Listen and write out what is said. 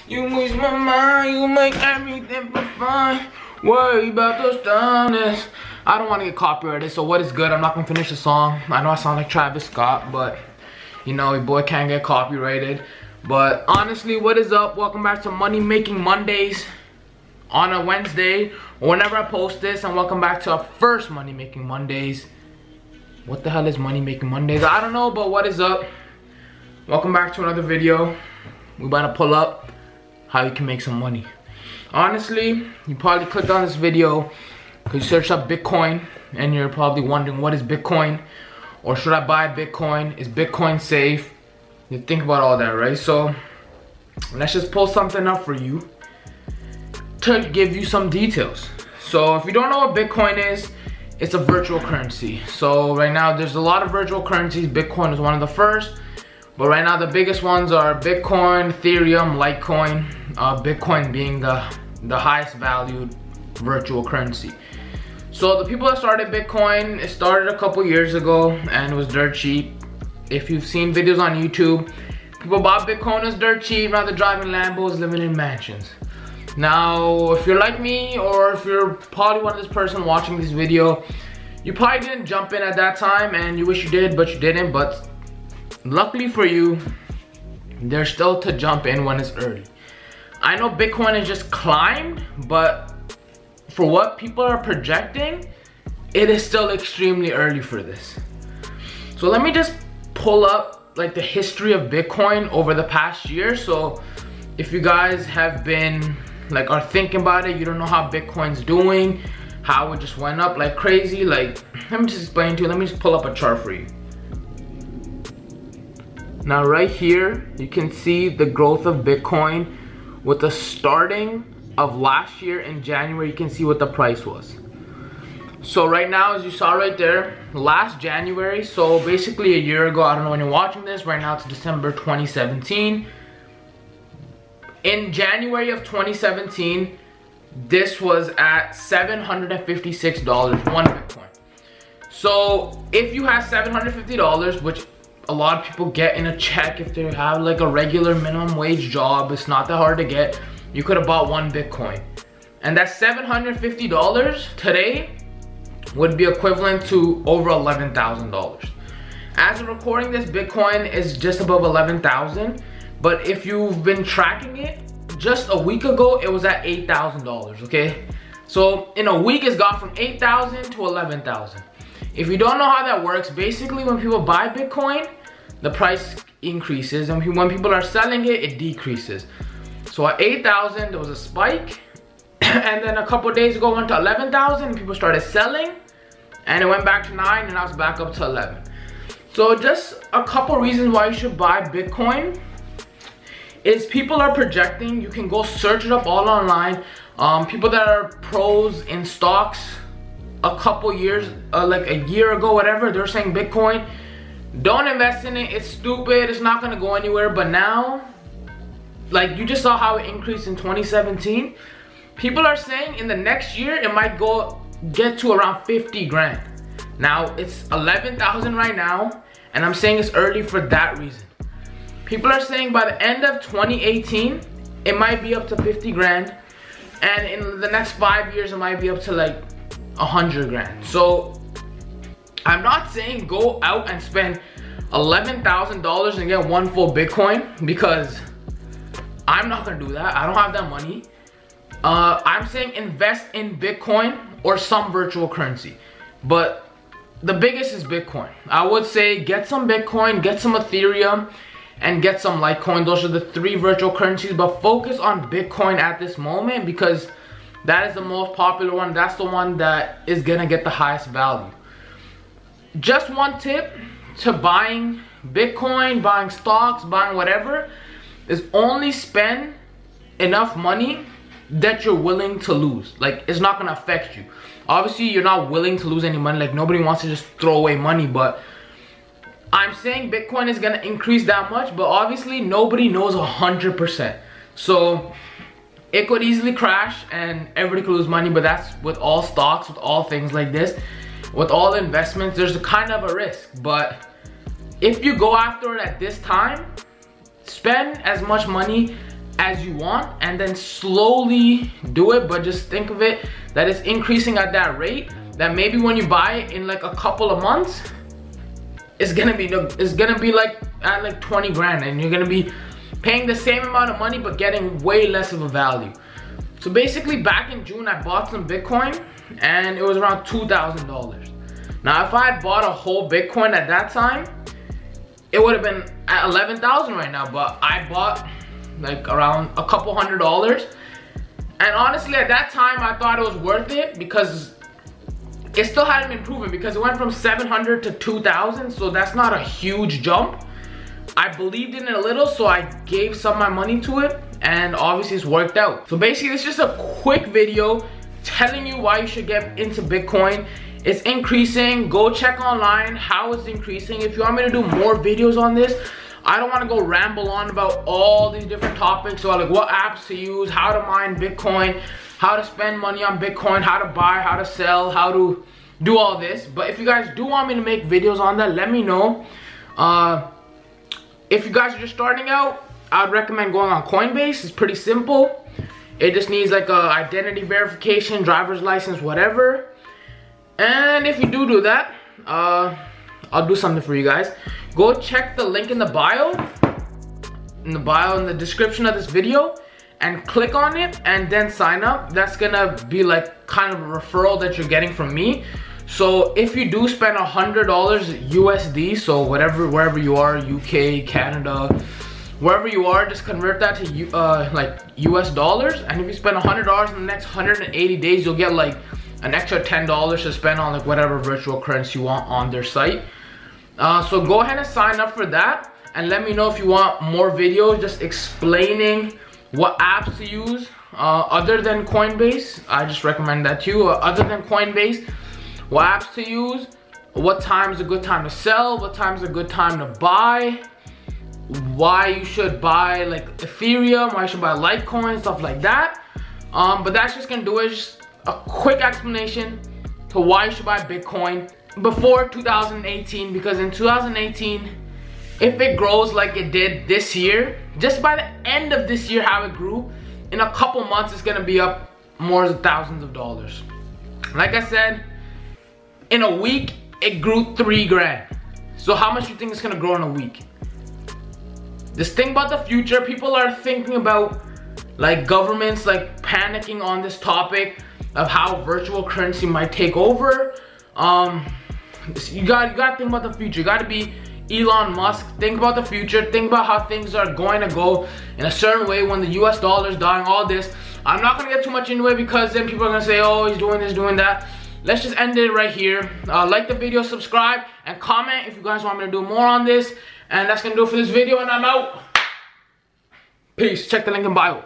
You lose my mind, you make everything for fun. Worry about those dumbness. I don't want to get copyrighted, so what is good? I'm not gonna finish the song. I know I sound like Travis Scott, but you know, your boy can't get copyrighted. But honestly, what is up? Welcome back to Money Making Mondays on a Wednesday, or whenever I post this, and welcome back to our first Money Making Mondays. What the hell is Money Making Mondays? I don't know, but what is up? Welcome back to another video. We're about to pull up how you can make some money. Honestly, you probably clicked on this video because you searched up Bitcoin and you're probably wondering, what is Bitcoin? Or should I buy Bitcoin? Is Bitcoin safe? You think about all that, right? So let's just pull something up for you to give you some details. So if you don't know what Bitcoin is, it's a virtual currency. So right now there's a lot of virtual currencies. Bitcoin is one of the first. But right now the biggest ones are Bitcoin, Ethereum, Litecoin. Bitcoin being the highest valued virtual currency. So the people that started Bitcoin, it started a couple years ago and it was dirt cheap. If you've seen videos on YouTube, people bought Bitcoin as dirt cheap. Now they're driving Lambos, living in mansions. Now, if you're like me, or if you're probably one of this person watching this video, you probably didn't jump in at that time and you wish you did, but you didn't. But luckily for you, there's still to jump in when it's early. I know Bitcoin has just climbed, but for what people are projecting, it is still extremely early for this. So let me just pull up like the history of Bitcoin over the past year. So if you guys have been like are thinking about it, you don't know how Bitcoin's doing, how it just went up like crazy, like let me just explain to you. Let me just pull up a chart for you. Now right here, you can see the growth of Bitcoin with the starting of last year in January. You can see what the price was. So right now, as you saw right there, last January, so basically a year ago, I don't know when you're watching this, right now it's December 2017. In January of 2017, this was at $756, one Bitcoin. So if you have $750, which a lot of people get in a check if they have like a regular minimum wage job, it's not that hard to get, you could have bought one Bitcoin. And that $750 today would be equivalent to over $11,000. As of recording this, Bitcoin is just above 11,000, but if you've been tracking it, just a week ago it was at $8,000, okay? So in a week it's gone from 8,000 to 11,000. If you don't know how that works, basically when people buy Bitcoin, the price increases, and when people are selling it, it decreases. So at 8,000 there was a spike, and then a couple days ago it went to 11,000 and people started selling, and it went back to 9 and now it's back up to 11. So just a couple reasons why you should buy Bitcoin is people are projecting, you can go search it up all online, people that are pros in stocks a couple years, like a year ago, whatever, they're saying Bitcoin, don't invest in it, it's stupid, it's not gonna go anywhere. But now, like you just saw how it increased in 2017, people are saying in the next year it might get to around 50 grand. Now it's 11,000 right now, and I'm saying it's early for that reason. People are saying by the end of 2018 it might be up to 50 grand, and in the next 5 years it might be up to like 100 grand. So I'm not saying go out and spend $11,000 and get one full Bitcoin, because I'm not gonna do that. I don't have that money. I'm saying invest in Bitcoin or some virtual currency, but the biggest is Bitcoin. I would say get some Bitcoin, get some Ethereum, and get some Litecoin. Those are the three virtual currencies, but focus on Bitcoin at this moment because that is the most popular one. That's the one that is gonna get the highest value. Just one tip to buying Bitcoin, buying stocks, buying whatever, is only spend enough money that you're willing to lose. Like, it's not gonna affect you. Obviously, you're not willing to lose any money. Like, nobody wants to just throw away money, but I'm saying Bitcoin is gonna increase that much, but obviously nobody knows 100%. So it could easily crash and everybody could lose money, but that's with all stocks, with all things like this. With all investments, there's a kind of a risk. But if you go after it at this time, spend as much money as you want and then slowly do it, but just think of it that it's increasing at that rate that maybe when you buy it in like a couple of months, it's gonna be like at like 20 grand, and you're gonna be paying the same amount of money but getting way less of a value. So basically back in June I bought some Bitcoin and it was around $2,000. Now if I had bought a whole Bitcoin at that time, it would have been at 11,000 right now, but I bought like around a couple $100s. And honestly at that time I thought it was worth it because it still hadn't been proven, because it went from 700 to 2,000, so that's not a huge jump. I believed in it a little, so I gave some of my money to it, and obviously it's worked out. So basically it's just a quick video telling you why you should get into Bitcoin. It's increasing. Go check online how it's increasing. If you want me to do more videos on this, I don't want to go ramble on about all these different topics, or like what apps to use, how to mine Bitcoin, how to spend money on Bitcoin, how to buy, how to sell, how to do all this. But if you guys do want me to make videos on that, let me know. If you guys are just starting out, I would recommend going on Coinbase. It's pretty simple. It just needs like a identity verification, driver's license, whatever. And if you do that, I'll do something for you guys. Go check the link in the bio, in the description of this video, and click on it and then sign up. That's gonna be like kind of a referral that you're getting from me. So if you do spend $100 USD, so wherever you are, UK, Canada, wherever you are, just convert that to like US dollars. And if you spend $100 in the next 180 days, you'll get like an extra $10 to spend on like whatever virtual currency you want on their site. So go ahead and sign up for that, and let me know if you want more videos just explaining what apps to use other than Coinbase. I just recommend that to you. Other than Coinbase, what apps to use, what time is a good time to sell, what time is a good time to buy, why you should buy like Ethereum, why you should buy Litecoin, stuff like that. But that's just gonna do it. Just a quick explanation to why you should buy Bitcoin before 2018, because in 2018, if it grows like it did this year, just by the end of this year how it grew, in a couple months it's gonna be up more than thousands of dollars. Like I said, in a week it grew 3 grand. So how much do you think it's gonna grow in a week? Just think about the future. People are thinking about like governments like panicking on this topic of how virtual currency might take over. You gotta think about the future. You gotta be Elon Musk. Think about the future. Think about how things are going to go in a certain way when the US dollar is dying, all this. I'm not gonna get too much into it because then people are gonna say, oh, he's doing this, doing that. Let's just end it right here. Like the video, subscribe, and comment if you guys want me to do more on this. And that's gonna do it for this video, and I'm out. Peace. Check the link in bio.